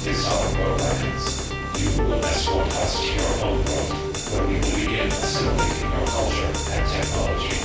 This our world ends. You will escort us to your own world, where we will begin assimilating your culture and technology.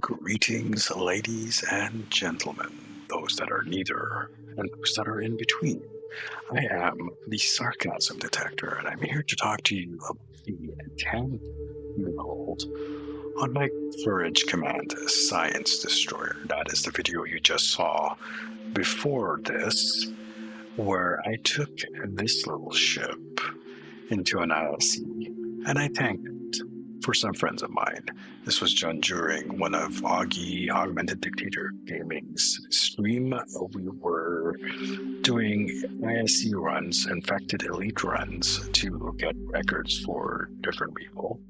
Greetings, ladies and gentlemen, those that are neither and those that are in between. I am the Sarcasm Detector, and I'm here to talk to you about the 10-year-old on my Courage Command Science Destroyer. That is the video you just saw before this, where I took this little ship into an ISE, and I tanked it for some friends of mine. This was done during one of Augie Augmented Dictator Gaming's stream. We were doing ISE runs, infected elite runs, to get records for different people.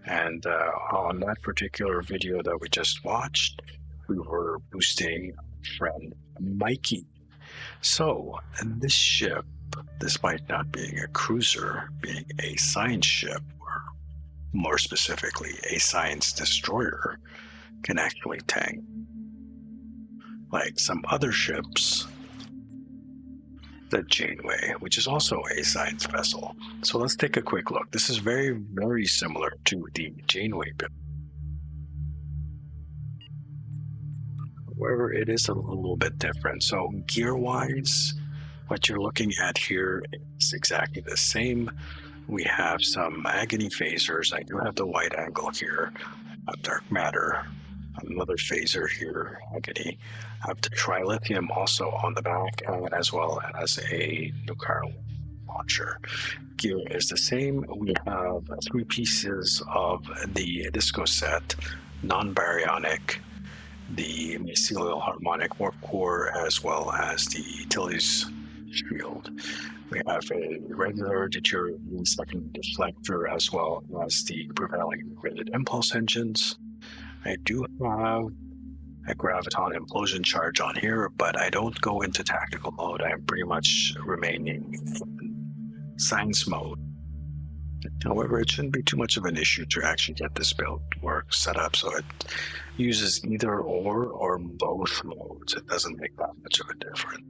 And on that particular video that we just watched, we were boosting friend Mikey. So this ship, despite not being a cruiser, being a science ship, or more specifically a science destroyer, can actually tank like some other ships, the Janeway, which is also a science vessel. So let's take a quick look. This is very, very similar to the Janeway build. However, it is a little bit different. So gear-wise, what you're looking at here is exactly the same. We have some agony phasers. I do have the wide angle here. I have dark matter. Another phaser here, agony. I have the trilithium also on the back, and as well as a nuclear launcher. Gear is the same. We have 3 pieces of the disco set, non-baryonic, the mycelial harmonic warp core, as well as the Tilly's shield. We have a regular deteriorating second deflector, as well as the prevailing graded impulse engines. I do have a graviton implosion charge on here, but I don't go into tactical mode. I'm pretty much remaining in science mode. However, it shouldn't be too much of an issue to actually get this build work set up, so it uses either or both modes. It doesn't make that much of a difference.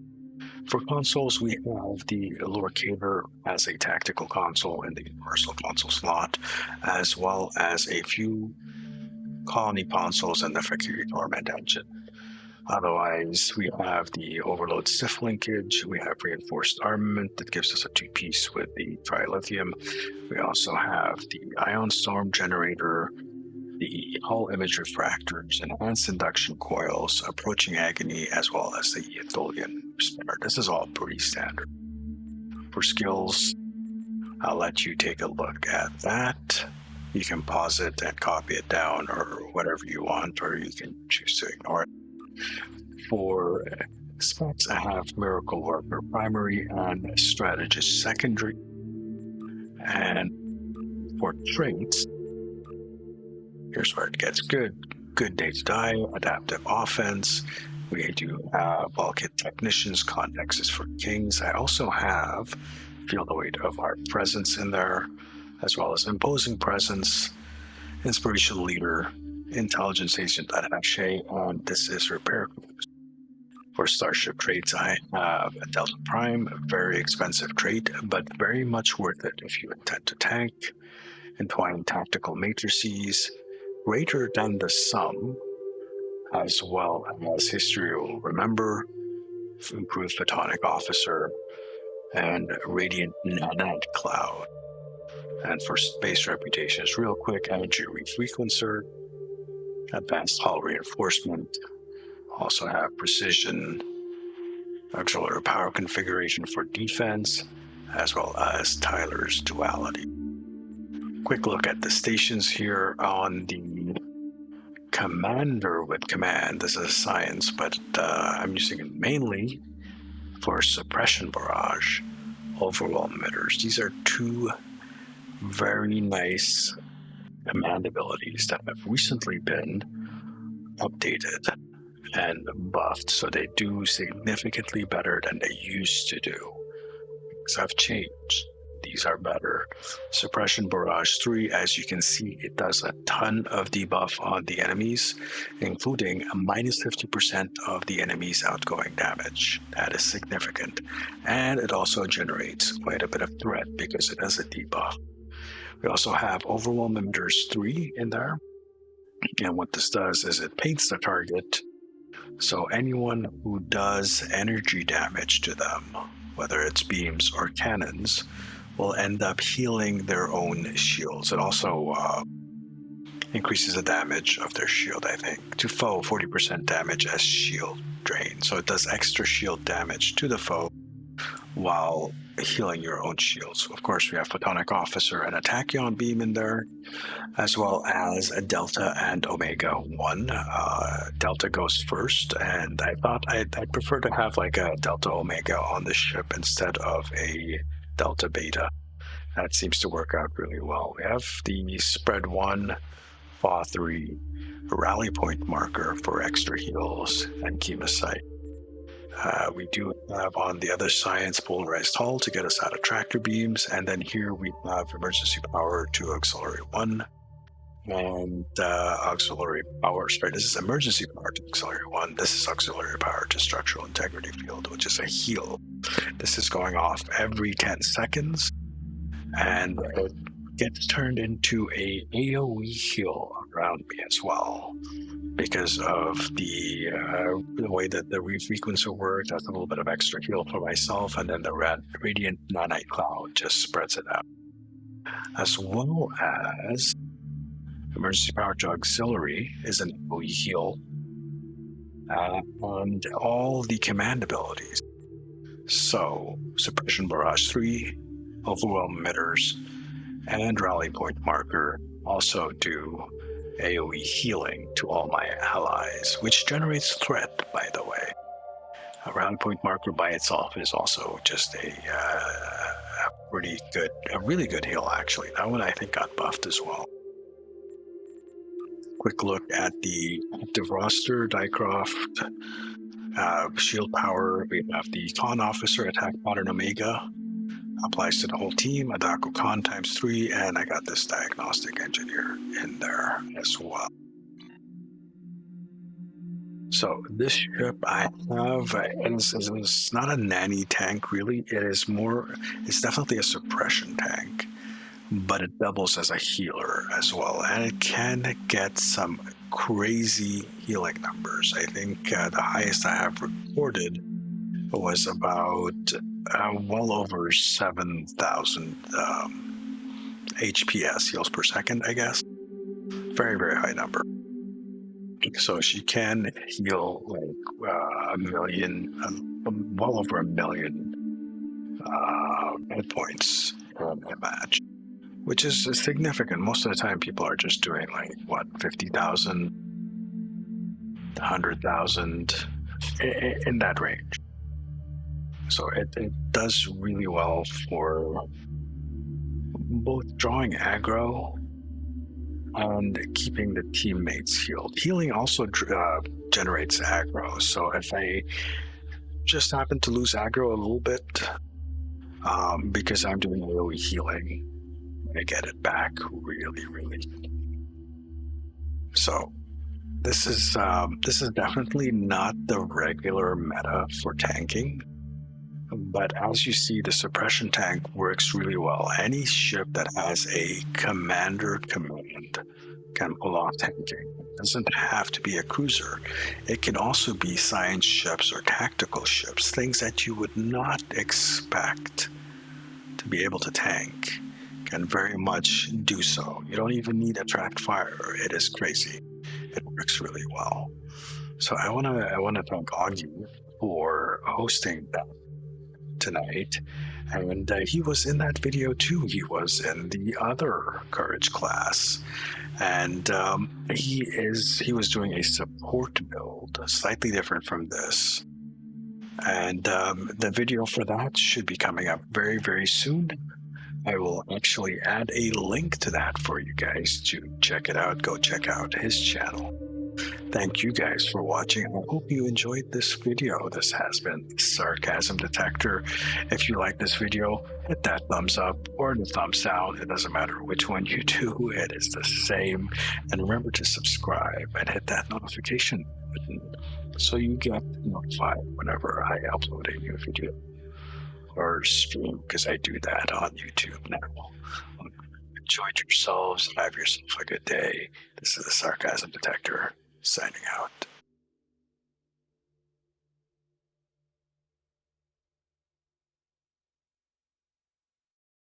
For consoles, we have the Locator as a tactical console in the universal console slot, as well as a few colony consoles in the Fakiri Torment engine. Otherwise, we have the Overload Sif linkage. We have reinforced armament that gives us a 2-piece with the trilithium. We also have the Ion Storm generator, the hull image refractors, enhanced induction coils, approaching agony, as well as the Aetholian spinner. This is all pretty standard. For skills, I'll let you take a look at that. You can pause it and copy it down or whatever you want, or you can choose to ignore it. For specs, I have Miracle Worker primary and Strategist secondary. And for traits, here's where it gets good. Good Day to Die, Adaptive Offense. We do have Bulkhead Technicians, Contexts for Kings. I also have Feel the Weight of Our Presence in there, as well as Imposing Presence, Inspirational Leader, Intelligence Agent Attaché, and this is Repair Crews. For Starship traits, I have a Delta Prime, a very expensive trait, but very much worth it if you intend to tank. Entwined Tactical Matrices, greater than the sum, as well as History Will Remember, Improved Photonic Officer, and Radiant Nanite Cloud. And for Space Reputations, real quick, Energy Refrequencer, Advanced Hull Reinforcement, also have Precision, Auxiliary Power Configuration for Defense, as well as Tyler's Duality. Quick look at the stations here on the commander with command. This is science, but I'm using it mainly for suppression barrage, overwhelm emitters. These are two very nice command abilities that have recently been updated and buffed, so they do significantly better than they used to do. Things have changed. These are better. Suppression Barrage 3, as you can see, it does a ton of debuff on the enemies, including a minus 50% of the enemy's outgoing damage. That is significant. And it also generates quite a bit of threat because it has a debuff. We also have Overwhelm Emitters 3 in there. And what this does is it paints the target, so anyone who does energy damage to them, whether it's beams or cannons, will end up healing their own shields. It also increases the damage of their shield, I think, to foe 40% damage as shield drain. So it does extra shield damage to the foe while healing your own shields. Of course, we have Photonic Officer and a Tachyon Beam in there, as well as a Delta and Omega 1. Delta goes first, and I thought I'd prefer to have like a Delta Omega on the ship instead of a Delta Beta. That seems to work out really well. We have the Spread 1, Fa 3, Rally Point marker for extra heals, and Chemosite. We do have on the other science Polarized Hull to get us out of tractor beams, and then here we have Emergency Power to Auxiliary 1 and Auxiliary Power. Sorry, this is Emergency Power to Auxiliary 1. This is Auxiliary Power to Structural Integrity Field, which is a heal. This is going off every 10 seconds, and it gets turned into a AoE heal around me as well, because of the way that the refrequencer works. That's a little bit of extra heal for myself, and then the Radiant Nanite Cloud just spreads it out. As well as Emergency Power to Auxiliary is an AoE heal, and all the command abilities. So, Suppression Barrage 3, Overwhelm Emitters, and Rally Point Marker also do AoE healing to all my allies, which generates threat, by the way. A Rally Point Marker by itself is also just a really good heal, actually. That one I think got buffed as well. Quick look at the active roster, Dycroft, Shield Power. We have the Con Officer, Attack Modern Omega. Applies to the whole team, Adako Con ×3, and I got this Diagnostic Engineer in there as well. So this ship I have, it's not a nanny tank really, it's definitely a suppression tank, but it doubles as a healer as well, and it can get some crazy healing numbers. I think the highest I have recorded was about well over 7,000 HPS, heals per second, I guess. Very, very high number. So she can heal like a million, well over 1 million hit points a match, which is significant. Most of the time people are just doing like, 50,000, 100,000, in that range. So it does really well for both drawing aggro and keeping the teammates healed. Healing also generates aggro. So if I just happen to lose aggro a little bit, because I'm doing AoE healing, I get it back really, really. So this is definitely not the regular meta for tanking. But as you see, the suppression tank works really well. Any ship that has a commander command can pull off tanking. It doesn't have to be a cruiser. It can also be science ships or tactical ships, things that you would not expect to be able to tank can very much do so. You don't even need attract fire. It is crazy. It works really well. So I want to thank Augie for hosting that tonight, And he was in that video too. He was in the other courage class. And he was doing a support build, slightly different from this. And the video for that should be coming up very, very soon. I will actually add a link to that for you guys to check it out. Go check out his channel. Thank you guys for watching. I hope you enjoyed this video. This has been Sarcasm Detector. If you like this video, hit that thumbs up or the thumbs down. It doesn't matter which one you do. It is the same. And remember to subscribe and hit that notification button so you get notified whenever I upload a new video or stream, because I do that on YouTube now. Enjoy yourselves. Have yourself a good day. This is the Sarcasm Detector signing out.